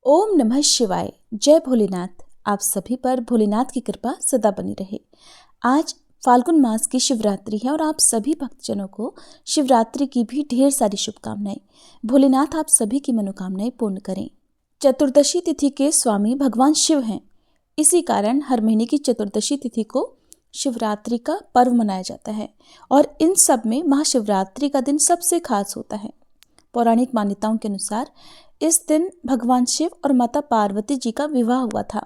ओम नमः शिवाय। जय भोलेनाथ। आप सभी पर भोलेनाथ की कृपा सदा बनी रहे। आज फाल्गुन मास की शिवरात्रि है और आप सभी भक्तजनों को शिवरात्रि की भी ढेर सारी शुभकामनाएं। भोलेनाथ आप सभी की मनोकामनाएं पूर्ण करें। चतुर्दशी तिथि के स्वामी भगवान शिव हैं। इसी कारण हर महीने की चतुर्दशी तिथि को शिवरात्रि का पर्व मनाया जाता है और इन सब में महाशिवरात्रि का दिन सबसे खास होता है। पौराणिक मान्यताओं के अनुसार इस दिन भगवान शिव और माता पार्वती जी का विवाह हुआ था।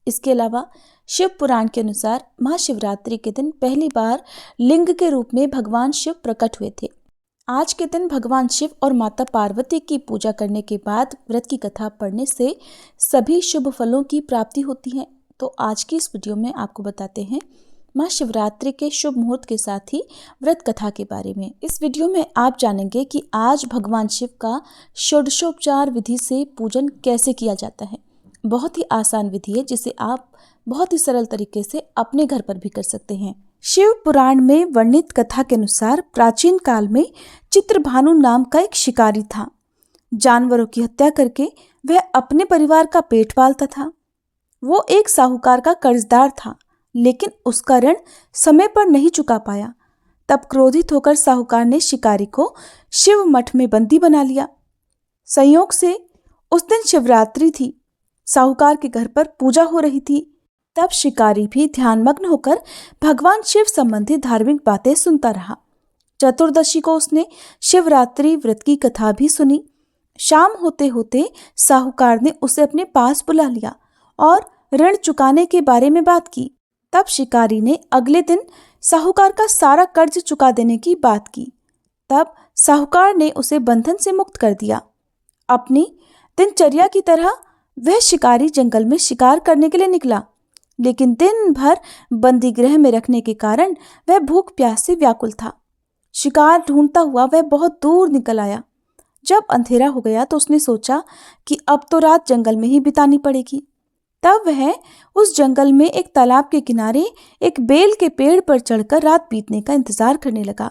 इसके अलावा शिव पुराण के अनुसार महाशिवरात्रि के दिन पहली बार लिंग के रूप में भगवान शिव प्रकट हुए थे। आज के दिन भगवान शिव और माता पार्वती की पूजा करने के बाद व्रत की कथा पढ़ने से सभी शुभ फलों की प्राप्ति होती है। तो आज की इस वीडियो में आपको बताते हैं महाशिवरात्रि के शुभ मुहूर्त के साथ ही व्रत कथा के बारे में। इस वीडियो में आप जानेंगे कि आज भगवान शिव का षोडशोपचार विधि से पूजन कैसे किया जाता है। बहुत ही आसान विधि है जिसे आप बहुत ही सरल तरीके से अपने घर पर भी कर सकते हैं। शिव पुराण में वर्णित कथा के अनुसार प्राचीन काल में चित्रभानु नाम का एक शिकारी था। जानवरों की हत्या करके वह अपने परिवार का पेट पालता था। वो एक साहूकार का कर्जदार था, लेकिन उसका ऋण समय पर नहीं चुका पाया। तब क्रोधित होकर साहूकार ने शिकारी को शिव मठ में बंदी बना लिया। संयोग से उस दिन शिवरात्रि थी। साहूकार के घर पर पूजा हो रही थी। तब शिकारी भी ध्यानमग्न होकर भगवान शिव संबंधी धार्मिक बातें सुनता रहा। चतुर्दशी को उसने शिवरात्रि व्रत की कथा भी सुनी। शाम होते होते साहूकार ने उसे अपने पास बुला लिया और ऋण चुकाने के बारे में बात की। तब शिकारी ने अगले दिन साहूकार का सारा कर्ज चुका देने की बात की। तब साहूकार ने उसे बंधन से मुक्त कर दिया। अपनी दिनचर्या की तरह वह शिकारी जंगल में शिकार करने के लिए निकला, लेकिन दिन भर बंदी गृह में रखने के कारण वह भूख प्यास से व्याकुल था। शिकार ढूंढता हुआ वह बहुत दूर निकल आया। जब अंधेरा हो गया तो उसने सोचा कि अब तो रात जंगल में ही बितानी पड़ेगी। तब वह उस जंगल में एक तालाब के किनारे एक बेल के पेड़ पर चढ़कर रात बीतने का इंतजार करने लगा।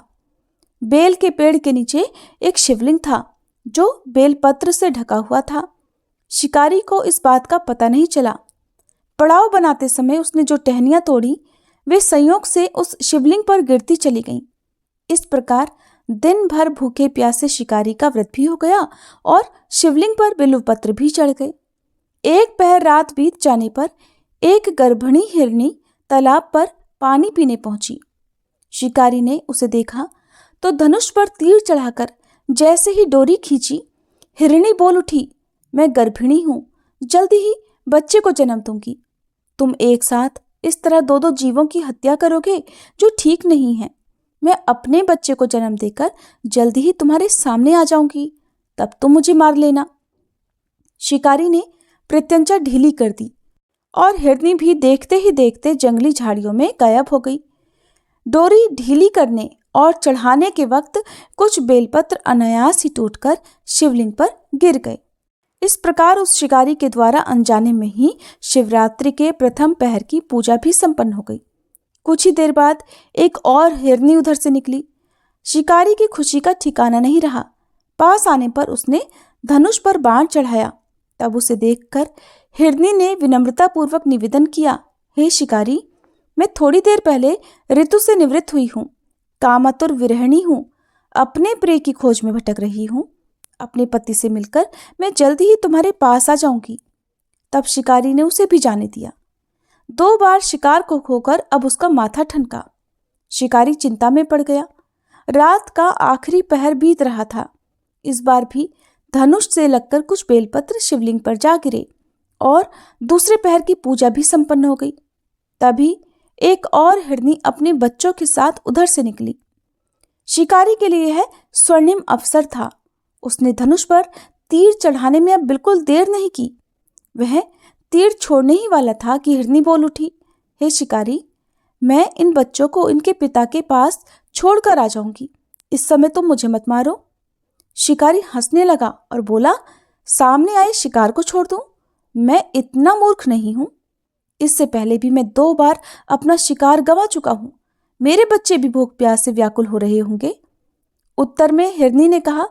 बेल के पेड़ के नीचे एक शिवलिंग था जो बेलपत्र से ढका हुआ था। शिकारी को इस बात का पता नहीं चला। पड़ाव बनाते समय उसने जो टहनियां तोड़ी वे संयोग से उस शिवलिंग पर गिरती चली गईं। इस प्रकार दिन भर भूखे प्यासे शिकारी का व्रत भी हो गया और शिवलिंग पर बिल्वपत्र भी चढ़ गए। एक पहर रात बीत जाने पर एक गर्भिणी हिरनी तालाब पर पानी पीने पहुंची। शिकारी ने उसे देखा तो धनुष पर तीर चढ़ाकर जैसे ही डोरी खींची, हिरनी बोल उठी, मैं गर्भिणी हूं, जल्दी ही बच्चे को जन्म दूंगी। तुम एक साथ इस तरह दो दो जीवों की हत्या करोगे जो ठीक नहीं है। मैं अपने बच्चे को जन्म देकर जल्दी ही तुम्हारे सामने आ जाऊंगी, तब तुम मुझे मार लेना। शिकारी ने प्रत्यंचा ढीली कर दी और हिरनी भी देखते ही देखते जंगली झाड़ियों में गायब हो गई। डोरी ढीली करने और चढ़ाने के वक्त कुछ बेलपत्र अनायास ही टूटकर शिवलिंग पर गिर गए। इस प्रकार उस शिकारी के द्वारा अनजाने में ही शिवरात्रि के प्रथम पहर की पूजा भी संपन्न हो गई। कुछ ही देर बाद एक और हिरनी उधर से निकली। शिकारी की खुशी का ठिकाना नहीं रहा। पास आने पर उसने धनुष पर बाण चढ़ाया। तब उसे देखकर हिरनी ने विनम्रतापूर्वक निवेदन किया, हे शिकारी, मैं थोड़ी देर पहले ऋतु से निवृत्त हुई हूँ, कामातुर विरहिणी हूँ, अपने प्रिय की खोज में भटक रही हूँ। अपने पति से मिलकर मैं जल्दी ही तुम्हारे पास आ जाऊंगी। तब शिकारी ने उसे भी जाने दिया। 2 बार शिकार को खोकर अब उसका माथा ठनका। शिकारी चिंता में पड़ गया। रात का आखिरी पहर बीत रहा था। इस बार भी धनुष से लगकर कुछ बेलपत्र शिवलिंग पर जा गिरे और दूसरे पहर की पूजा भी संपन्न हो गई। तभी एक और हिरनी अपने बच्चों के साथ उधर से निकली। शिकारी के लिए यह स्वर्णिम अवसर था। उसने धनुष पर तीर चढ़ाने में अब बिल्कुल देर नहीं की। वह तीर छोड़ने ही वाला था कि हिरनी बोल उठी, हे शिकारी, मैं इन बच्चों को इनके पिता के पास छोड़कर आ जाऊंगी। इस समय तुम मुझे मत मारो। शिकारी हंसने लगा और बोला, सामने आए शिकार को छोड़ दूं? मैं इतना मूर्ख नहीं हूं। इससे पहले भी मैं 2 बार अपना शिकार गंवा चुका हूं। मेरे बच्चे भी भूख प्यास से व्याकुल हो रहे होंगे। उत्तर में हिरनी ने कहा,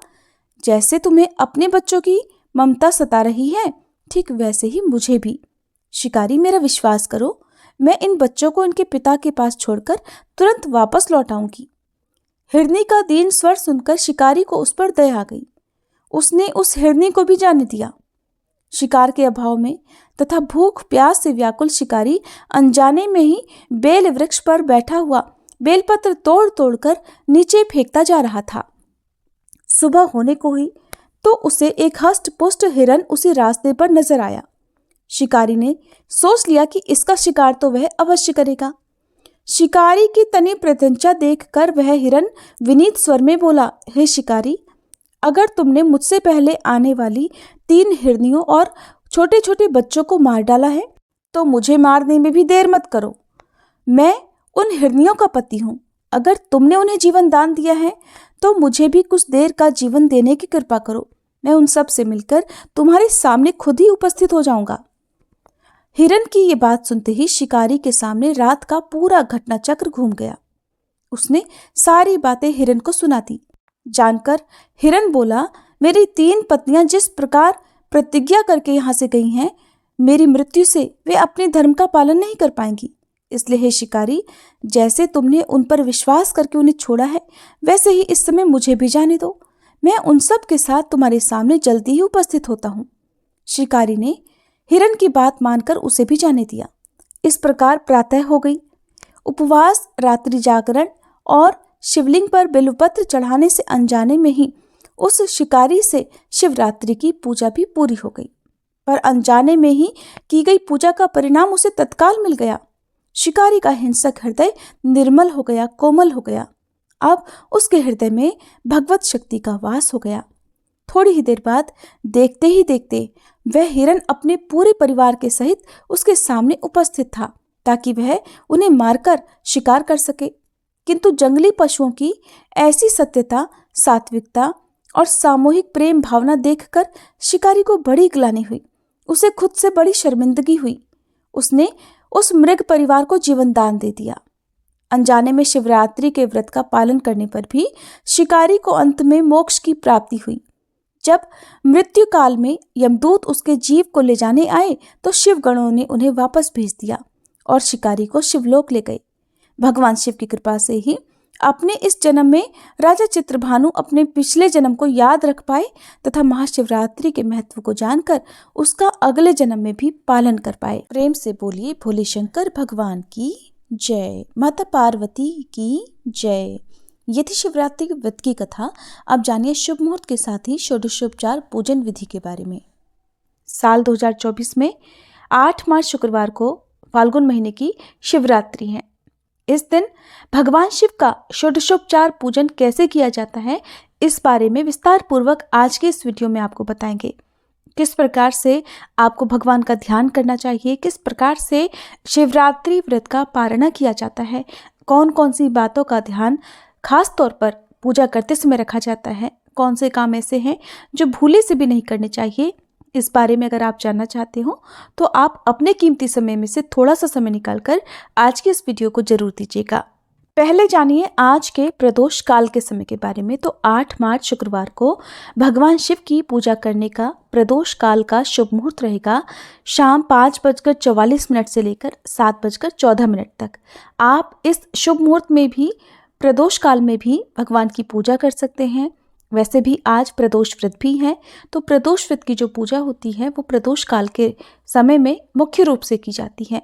जैसे तुम्हें अपने बच्चों की ममता सता रही है, ठीक वैसे ही मुझे भी। शिकारी, मेरा विश्वास करो, मैं इन बच्चों को इनके पिता के पास छोड़कर तुरंत वापस लौट आऊंगी। हिरनी का दीन स्वर सुनकर शिकारी को उस पर दया आ गई। उसने उस हिरनी को भी जाने दिया। शिकार के अभाव में तथा भूख प्यास से व्याकुल शिकारी अनजाने में ही बेल वृक्ष पर बैठा हुआ बेलपत्र तोड़ तोड़कर नीचे फेंकता जा रहा था। सुबह होने को हुई तो उसे एक हष्ट पुष्ट हिरन उसी रास्ते पर नजर आया। शिकारी ने सोच लिया कि इसका शिकार तो वह अवश्य करेगा। शिकारी की तनी प्रत्यंचा देखकर वह हिरन विनीत स्वर में बोला, हे शिकारी, अगर तुमने मुझसे पहले आने वाली 3 हिरनियों और छोटे छोटे बच्चों को मार डाला है तो मुझे मारने में भी देर मत करो। मैं उन हिरनियों का पति हूँ। अगर तुमने उन्हें जीवन दान दिया है तो मुझे भी कुछ देर का जीवन देने की कृपा करो। मैं उन सब से मिलकर तुम्हारे सामने खुद ही उपस्थित हो जाऊंगा। हिरन की ये बात सुनते ही शिकारी के सामने रात का पूरा घटना चक्र घूम गया। उसने सारी बातें हिरन को सुना दी। जानकर हिरन बोला, मेरी 3 पत्नियां जिस प्रकार प्रतिज्ञा करके यहाँ से गई हैं, मेरी मृत्यु से वे अपने धर्म का पालन नहीं कर पाएंगी। इसलिए हे शिकारी, जैसे तुमने उन पर विश्वास करके उन्हें छोड़ा है, वैसे ही इस समय मुझे भी जाने दो। मैं उन सब के साथ तुम्हारे सामने जल्दी ही उपस्थित होता हूँ। शिकारी ने हिरन की बात मानकर उसे भी जाने दिया। इस प्रकार प्रातः हो गई। उपवास, रात्रि जागरण और शिवलिंग पर बिल्वपत्र चढ़ाने से अनजाने में ही उस शिकारी से शिवरात्रि की पूजा भी पूरी हो गई। पर अनजाने में ही की गई पूजा का परिणाम उसे तत्काल मिल गया। शिकारी का हिंसक हृदय निर्मल हो गया, कोमल हो गया। अब उसके हृदय में भगवत शक्ति का वास हो गया। थोड़ी ही देर बाद देखते ही देखते वह हिरन अपने पूरे परिवार के सहित उसके सामने उपस्थित था ताकि वह उन्हें मारकर शिकार कर सके। किंतु जंगली पशुओं की ऐसी सत्यता, सात्विकता और सामूहिक प्रेम भावना देखकर शिकारी को बड़ी ग्लानि हुई। उसे खुद से बड़ी शर्मिंदगी हुई। उसने उस मृग परिवार को जीवन दान दे दिया। अनजाने में शिवरात्रि के व्रत का पालन करने पर भी शिकारी को अंत में मोक्ष की प्राप्ति हुई। जब मृत्यु काल में यमदूत उसके जीव को ले जाने आए तो शिवगणों ने उन्हें वापस भेज दिया और शिकारी को शिवलोक ले गए। भगवान शिव की कृपा से ही अपने इस जन्म में राजा चित्रभानु अपने पिछले जन्म को याद रख पाए तथा महाशिवरात्रि के महत्व को जानकर उसका अगले जन्म में भी पालन कर पाए। प्रेम से बोलिए भोले शंकर भगवान की जय, माता पार्वती की जय। ये थी शिवरात्रि के व्रत की कथा। अब जानिए शुभ मुहूर्त के साथ ही षोडशोपचार पूजन विधि के बारे में। साल 2024 में 8 मार्च शुक्रवार को फाल्गुन महीने की शिवरात्रि है। इस दिन भगवान शिव का षोडशोपचार पूजन कैसे किया जाता है, इस बारे में विस्तार पूर्वक आज के इस वीडियो में आपको बताएंगे। किस प्रकार से आपको भगवान का ध्यान करना चाहिए, किस प्रकार से शिवरात्रि व्रत का पारणा किया जाता है, कौन कौन सी बातों का ध्यान खास तौर पर पूजा करते समय रखा जाता है, कौन से काम ऐसे हैं जो भूले से भी नहीं करने चाहिए। इस बारे में अगर आप जानना चाहते हो तो आप अपने कीमती समय में से थोड़ा सा समय निकालकर आज के इस वीडियो को जरूर दीजिएगा। पहले जानिए आज के प्रदोष काल के समय के बारे में। तो 8 मार्च शुक्रवार को भगवान शिव की पूजा करने का प्रदोष काल का शुभ मुहूर्त रहेगा शाम 5:44 से लेकर 7:14 तक। आप इस शुभ मुहूर्त में भी, प्रदोष काल में भी भगवान की पूजा कर सकते हैं। वैसे भी आज प्रदोष व्रत भी है, तो प्रदोष व्रत की जो पूजा होती है वो प्रदोष काल के समय में मुख्य रूप से की जाती है।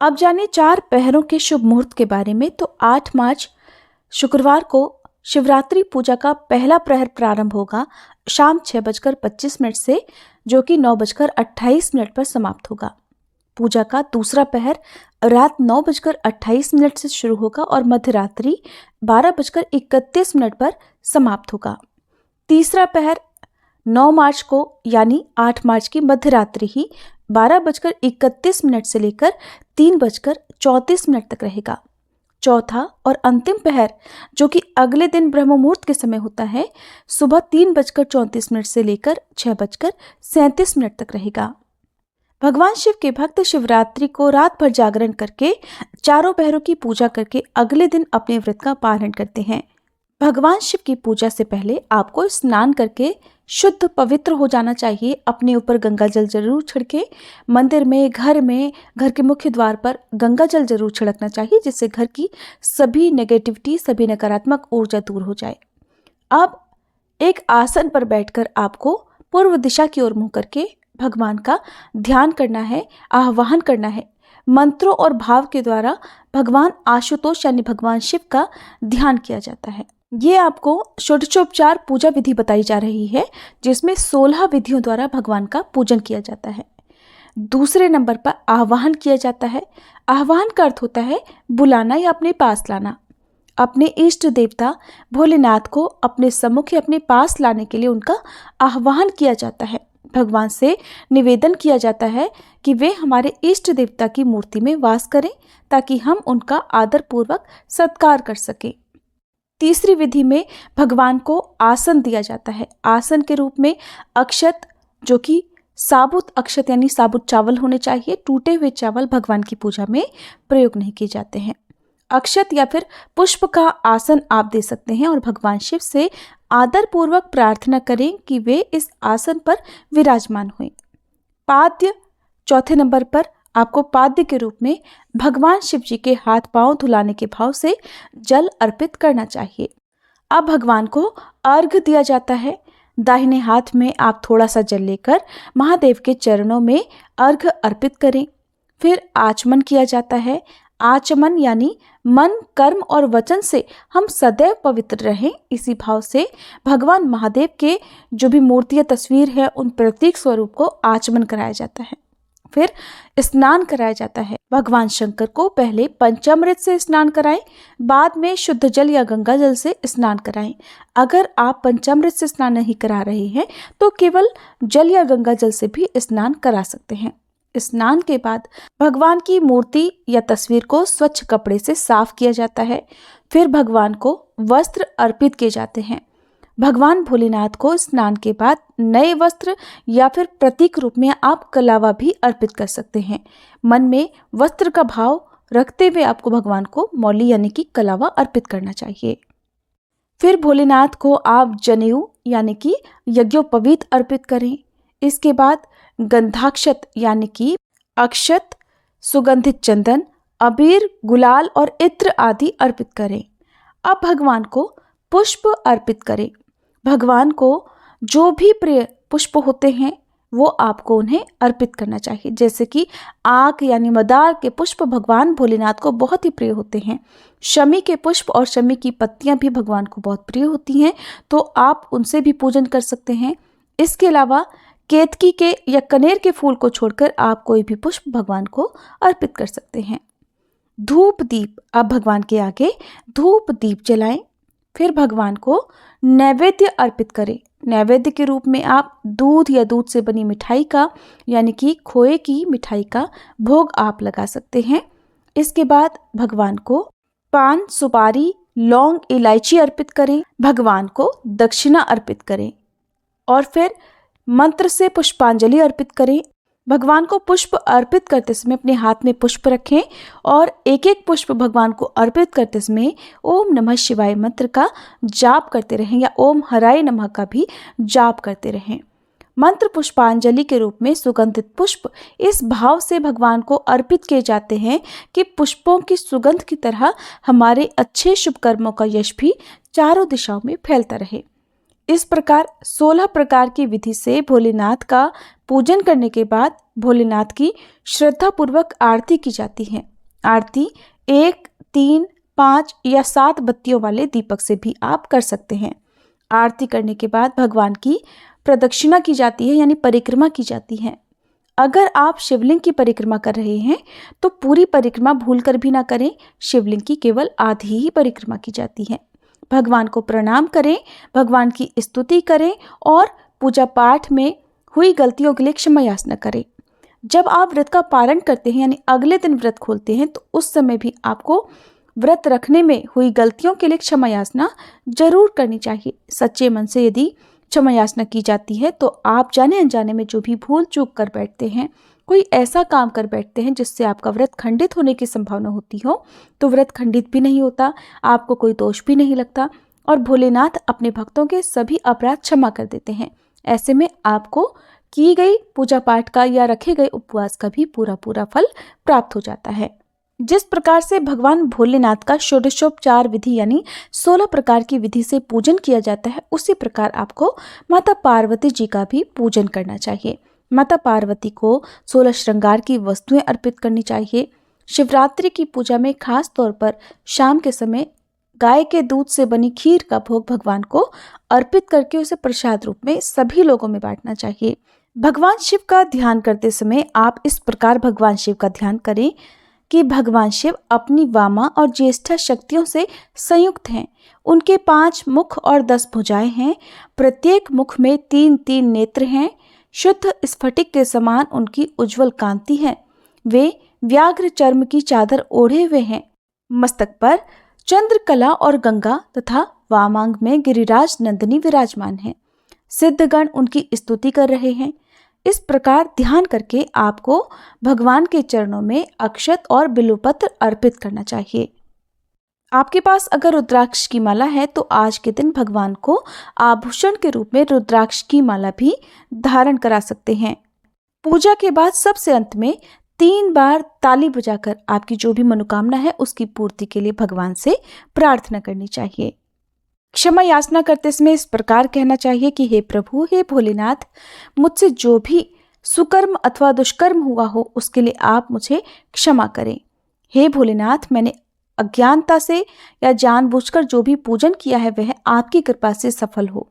अब जानिए 4 पहरों के शुभ मुहूर्त के बारे में। तो 8 मार्च शुक्रवार को शिवरात्रि पूजा का पहला प्रहर प्रारंभ होगा शाम 6:25 से, जो कि 9:28 पर समाप्त होगा। पूजा का दूसरा पहर रात 9:28 से शुरू होगा और मध्यरात्रि 12:31 पर समाप्त होगा। तीसरा पहर 9 मार्च को यानी 8 मार्च की मध्यरात्रि ही 12:31 से लेकर 3:34 तक रहेगा। चौथा और अंतिम पहर, जो कि अगले दिन ब्रह्म मुहूर्त के समय होता है, सुबह 3:34 से लेकर 6:37 तक रहेगा। भगवान शिव के भक्त शिवरात्रि को रात भर जागरण करके चारों पहरों की पूजा करके अगले दिन अपने व्रत का पालन करते हैं। भगवान शिव की पूजा से पहले आपको स्नान करके शुद्ध पवित्र हो जाना चाहिए। अपने ऊपर गंगा जल जरूर छिड़के। मंदिर में, घर में, घर के मुख्य द्वार पर गंगा जल जरूर छिड़कना चाहिए, जिससे घर की सभी नेगेटिविटी, सभी नकारात्मक ऊर्जा दूर हो जाए। अब एक आसन पर बैठकर आपको पूर्व दिशा की ओर मुंह करके भगवान का ध्यान करना है, आह्वान करना है। मंत्रों और भाव के द्वारा भगवान आशुतोष यानी भगवान शिव का ध्यान किया जाता है। ये आपको षोडशोपचार पूजा विधि बताई जा रही है, जिसमें 16 विधियों द्वारा भगवान का पूजन किया जाता है। दूसरे नंबर पर आह्वान किया जाता है। आह्वान का अर्थ होता है बुलाना या अपने पास लाना। अपने इष्ट देवता भोलेनाथ को अपने सम्मुख या अपने पास लाने के लिए उनका आह्वान किया जाता है। भगवान से निवेदन किया जाता है कि वे हमारे इष्ट देवता की मूर्ति में वास करें, ताकि हम उनका आदरपूर्वक सत्कार कर सकें। तीसरी विधि में भगवान को आसन दिया जाता है। आसन के रूप में अक्षत, जो कि साबुत अक्षत यानी साबुत चावल होने चाहिए। टूटे हुए चावल भगवान की पूजा में प्रयोग नहीं किए जाते हैं। अक्षत या फिर पुष्प का आसन आप दे सकते हैं और भगवान शिव से आदरपूर्वक प्रार्थना करें कि वे इस आसन पर विराजमान हुए। पाद्य, चौथे नंबर पर आपको पाद्य के रूप में भगवान शिव जी के हाथ पांव धुलाने के भाव से जल अर्पित करना चाहिए। अब भगवान को अर्घ दिया जाता है। दाहिने हाथ में आप थोड़ा सा जल लेकर महादेव के चरणों में अर्घ अर्पित करें। फिर आचमन किया जाता है। आचमन यानी मन, कर्म और वचन से हम सदैव पवित्र रहें, इसी भाव से भगवान महादेव के जो भी मूर्ति या तस्वीर है, उन प्रतीक स्वरूप को आचमन कराया जाता है। फिर स्नान कराया जाता है। भगवान शंकर को पहले पंचामृत से स्नान कराएं, बाद में शुद्ध जल या गंगा जल से स्नान कराएं। अगर आप पंचामृत से स्नान नहीं करा रहे हैं तो केवल जल या गंगा जल से भी स्नान करा सकते हैं। स्नान के बाद भगवान की मूर्ति या तस्वीर को स्वच्छ कपड़े से साफ किया जाता है। फिर भगवान को वस्त्र अर्पित किए जाते हैं। भगवान भोलेनाथ को स्नान के बाद नए वस्त्र या फिर प्रतीक रूप में आप कलावा भी अर्पित कर सकते हैं। मन में वस्त्र का भाव रखते हुए आपको भगवान को मौली यानी कि कलावा अर्पित करना चाहिए। फिर भोलेनाथ को आप जनेऊ यानी कि यज्ञोपवीत अर्पित करें। इसके बाद गंधाक्षत यानी कि अक्षत, सुगंधित चंदन, अबीर, गुलाल और इत्र आदि अर्पित करें। अब भगवान को पुष्प अर्पित करें। भगवान को जो भी प्रिय पुष्प होते हैं वो आपको उन्हें अर्पित करना चाहिए। जैसे कि आक यानी मदार के पुष्प भगवान भोलेनाथ को बहुत ही प्रिय होते हैं। शमी के पुष्प और शमी की पत्तियां भी भगवान को बहुत प्रिय होती हैं, तो आप उनसे भी पूजन कर सकते हैं। इसके अलावा केतकी के या कनेर के फूल को छोड़कर आप कोई भी पुष्प भगवान को अर्पित कर सकते हैं। धूप दीप, अब भगवान के आगे धूप दीप जलाएं। फिर भगवान को नैवेद्य अर्पित करें। नैवेद्य के रूप में आप दूध या दूध से बनी मिठाई का यानी कि खोए की मिठाई का भोग आप लगा सकते हैं। इसके बाद भगवान को पान, सुपारी, लौंग, इलायची अर्पित करें। भगवान को दक्षिणा अर्पित करें और फिर मंत्र से पुष्पांजलि अर्पित करें। भगवान को पुष्प अर्पित करते समय अपने हाथ में पुष्प रखें और एक एक पुष्प भगवान को अर्पित करते समय ओम नमः शिवाय मंत्र का जाप करते रहें या ओम हराय नमः का भी जाप करते रहें। मंत्र पुष्पांजलि के रूप में सुगंधित पुष्प इस भाव से भगवान को अर्पित किए जाते हैं कि पुष्पों की सुगंध की तरह हमारे अच्छे शुभ कर्मों का यश भी चारों दिशाओं में फैलता रहे। इस प्रकार 16 प्रकार की विधि से भोलेनाथ का पूजन करने के बाद भोलेनाथ की श्रद्धापूर्वक आरती की जाती है। आरती 1, 3, 5 या 7 बत्तियों वाले दीपक से भी आप कर सकते हैं। आरती करने के बाद भगवान की प्रदक्षिणा की जाती है यानी परिक्रमा की जाती है। अगर आप शिवलिंग की परिक्रमा कर रहे हैं तो पूरी परिक्रमा भूलकर भी ना करें, शिवलिंग की केवल आधी ही परिक्रमा की जाती है। भगवान को प्रणाम करें, भगवान की स्तुति करें और पूजा पाठ में हुई गलतियों के लिए क्षमा याचना करें। जब आप व्रत का पारण करते हैं यानी अगले दिन व्रत खोलते हैं तो उस समय भी आपको व्रत रखने में हुई गलतियों के लिए क्षमा याचना जरूर करनी चाहिए। सच्चे मन से यदि क्षमा याचना की जाती है तो आप जाने अनजाने में जो भी भूल चूक कर बैठते हैं, कोई ऐसा काम कर बैठते हैं जिससे आपका व्रत खंडित होने की संभावना होती हो, तो व्रत खंडित भी नहीं होता, आपको कोई दोष भी नहीं लगता और भोलेनाथ अपने भक्तों के सभी अपराध क्षमा कर देते हैं। ऐसे में आपको की गई पूजा पाठ का या रखे गए उपवास का भी पूरा पूरा फल प्राप्त हो जाता है। जिस प्रकार से भगवान भोलेनाथ का षोडशोपचार विधि यानी 16 प्रकार की विधि से पूजन किया जाता है, उसी प्रकार आपको माता पार्वती जी का भी पूजन करना चाहिए। माता पार्वती को 16 श्रृंगार की वस्तुएं अर्पित करनी चाहिए। शिवरात्रि की पूजा में खास तौर पर शाम के समय गाय के दूध से बनी खीर का भोग भगवान को अर्पित करके उसे प्रसाद रूप में सभी लोगों में बांटना चाहिए। भगवान शिव का ध्यान करते समय आप इस प्रकार भगवान शिव का ध्यान करें कि भगवान शिव अपनी वामा और ज्येष्ठा शक्तियों से संयुक्त हैं। उनके 5 मुख और 10 भुजाएं हैं। प्रत्येक मुख में 3-3 नेत्र हैं। शुद्ध स्फटिक के समान उनकी उज्जवल कांति है। वे व्याघ्र चर्म की चादर ओढ़े हुए हैं। मस्तक पर चंद्रकला और गंगा तथा वामांग में गिरिराज नंदिनी विराजमान है। सिद्धगण उनकी स्तुति कर रहे हैं। इस प्रकार ध्यान करके आपको भगवान के चरणों में अक्षत और बिल्वपत्र अर्पित करना चाहिए। आपके पास अगर रुद्राक्ष की माला है तो आज के दिन भगवान को आभूषण के रूप में रुद्राक्ष की माला भी धारण करा सकते हैं। पूजा के बाद सबसे अंत में 3 बार ताली बजाकर आपकी जो भी मनोकामना है उसकी पूर्ति के लिए भगवान से प्रार्थना करनी चाहिए। क्षमा याचना करते समय इस प्रकार कहना चाहिए कि हे प्रभु, हे भोलेनाथ, मुझसे जो भी सुकर्म अथवा दुष्कर्म हुआ हो उसके लिए आप मुझे क्षमा करें। हे भोलेनाथ, मैंने अज्ञानता से या जानबूझकर जो भी पूजन किया है वह आपकी कृपा से सफल हो।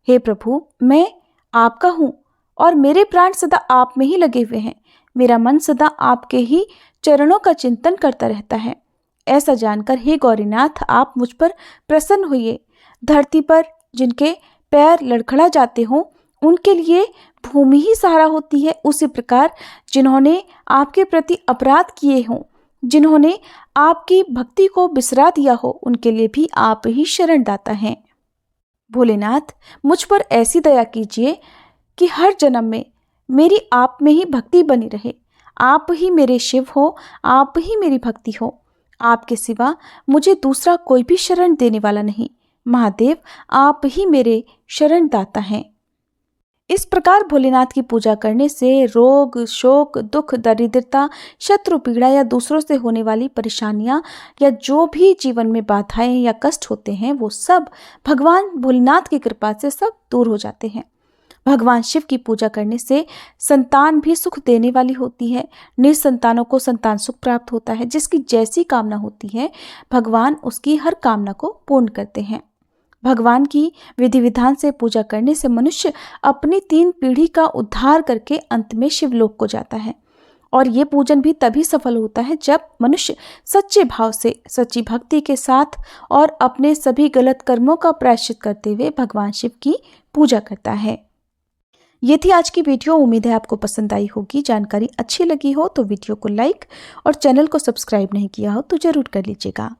हे प्रभु, मैं आपका हूँ और मेरे प्राण सदा आप में ही लगे हुए हैं। मेरा मन सदा आपके ही चरणों का चिंतन करता रहता है। ऐसा जानकर हे गौरीनाथ, आप मुझ पर प्रसन्न होइए। धरती पर जिनके पैर लड़खड़ा जाते हों उनके लिए भूमि ही सहारा होती है। उसी प्रकार जिन्होंने आपके प्रति अपराध किए हों, जिन्होंने आपकी भक्ति को बिसरा दिया हो, उनके लिए भी आप ही शरणदाता हैं। भोलेनाथ, मुझ पर ऐसी दया कीजिए कि हर जन्म में मेरी आप में ही भक्ति बनी रहे। आप ही मेरे शिव हो, आप ही मेरी भक्ति हो। आपके सिवा मुझे दूसरा कोई भी शरण देने वाला नहीं। महादेव, आप ही मेरे शरणदाता हैं। इस प्रकार भोलेनाथ की पूजा करने से रोग, शोक, दुख, दरिद्रता, शत्रु पीड़ा या दूसरों से होने वाली परेशानियां या जो भी जीवन में बाधाएं या कष्ट होते हैं वो सब भगवान भोलेनाथ की कृपा से सब दूर हो जाते हैं। भगवान शिव की पूजा करने से संतान भी सुख देने वाली होती है। निसंतानों को संतान सुख प्राप्त होता है। जिसकी जैसी कामना होती है भगवान उसकी हर कामना को पूर्ण करते हैं। भगवान की विधि विधान से पूजा करने से मनुष्य अपनी 3 पीढ़ी का उद्धार करके अंत में शिवलोक को जाता है। और ये पूजन भी तभी सफल होता है जब मनुष्य सच्चे भाव से, सच्ची भक्ति के साथ और अपने सभी गलत कर्मों का प्रायश्चित करते हुए भगवान शिव की पूजा करता है। ये थी आज की वीडियो। उम्मीद है आपको पसंद आई होगी। जानकारी अच्छी लगी हो तो वीडियो को लाइक और चैनल को सब्सक्राइब नहीं किया हो तो जरूर कर लीजिएगा।